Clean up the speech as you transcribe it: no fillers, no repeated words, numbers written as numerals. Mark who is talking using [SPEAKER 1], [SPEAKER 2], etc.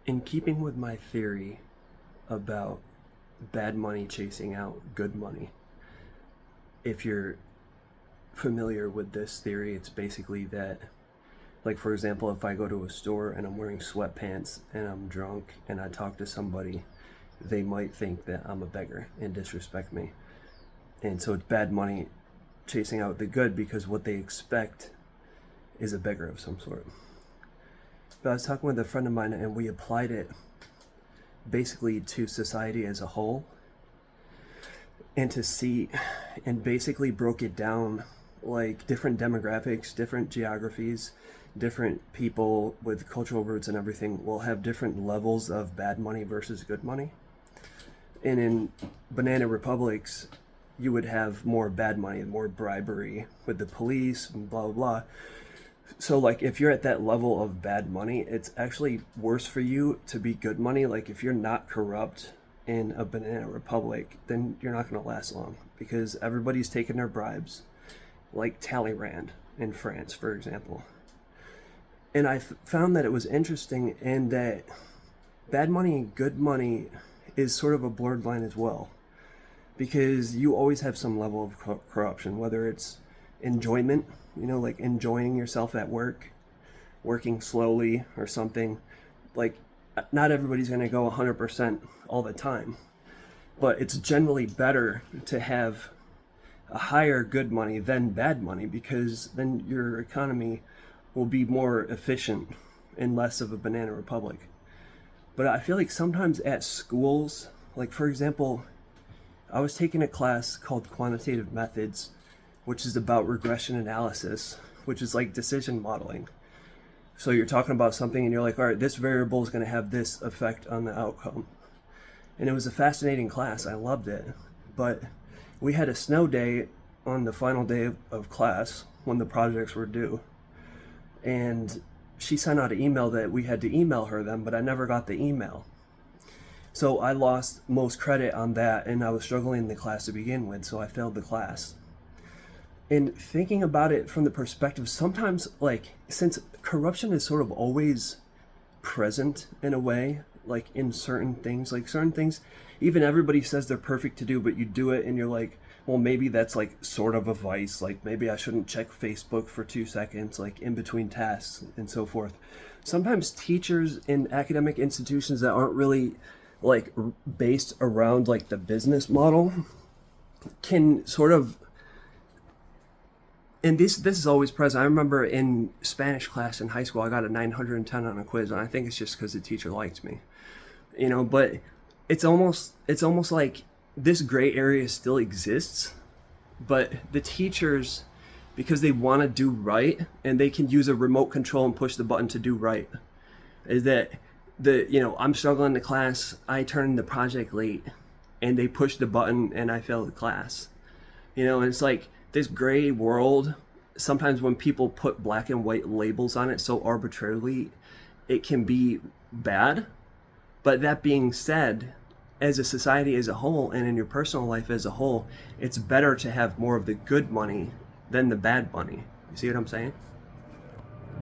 [SPEAKER 1] In keeping with my theory about bad money chasing out good money, if you're familiar with this theory, it's basically that, like, for example, if I go to a store and I'm wearing sweatpants and I'm drunk and I talk to somebody, they might think that I'm a beggar and disrespect me. And so it's bad money chasing out the good because what they expect is a beggar of some sort. But I was talking with a friend of mine and we applied it basically to society as a whole and to see, and basically broke it down like different demographics, different geographies, different people with cultural roots and everything will have different levels of bad money versus good money. And in banana republics, you would have more bad money, more bribery with the police and blah, blah, blah. So, like, if you're at that level of bad money, it's actually worse for you to be good money. Like, if you're not corrupt in a banana republic, then you're not going to last long because everybody's taking their bribes, like Talleyrand in France, for example. And I found that it was interesting and that bad money and good money is sort of a blurred line as well, because you always have some level of corruption, whether it's enjoyment, like enjoying yourself at work, working slowly or something. Like, not everybody's going to go 100% all the time, but it's generally better to have a higher good money than bad money because then your economy will be more efficient and less of a banana republic. But I feel like sometimes at schools, like, for example, I was taking a class called Quantitative Methods, which is about regression analysis, which is like decision modeling. So you're talking about something and you're like, all right, this variable is going to have this effect on the outcome. And it was a fascinating class. I loved it. But we had a snow day on the final day of class when the projects were due. And she sent out an email that we had to email her them, but I never got the email. So I lost most credit on that, and I was struggling in the class to begin with, so I failed the class. And thinking about it from the perspective, sometimes, like, since corruption is sort of always present in a way, like in certain things, even everybody says they're perfect to do, but you do it and you're like, well, maybe that's like sort of a vice, like maybe I shouldn't check Facebook for 2 seconds, like in between tasks and so forth. Sometimes teachers in academic institutions that aren't really like based around like the business model can sort of, and this is always present. I remember in Spanish class in high school, I got a 910 on a quiz, and I think it's just because the teacher liked me, but it's almost like this gray area still exists, but the teachers, because they want to do right and they can use a remote control and push the button to do right, is that I'm struggling in the class, I turn in the project late and they push the button and I fail the class. And it's like this gray world. Sometimes when people put black and white labels on it so arbitrarily, it can be bad. But that being said, as a society as a whole and in your personal life as a whole, it's better to have more of the good money than the bad money. You see what I'm saying?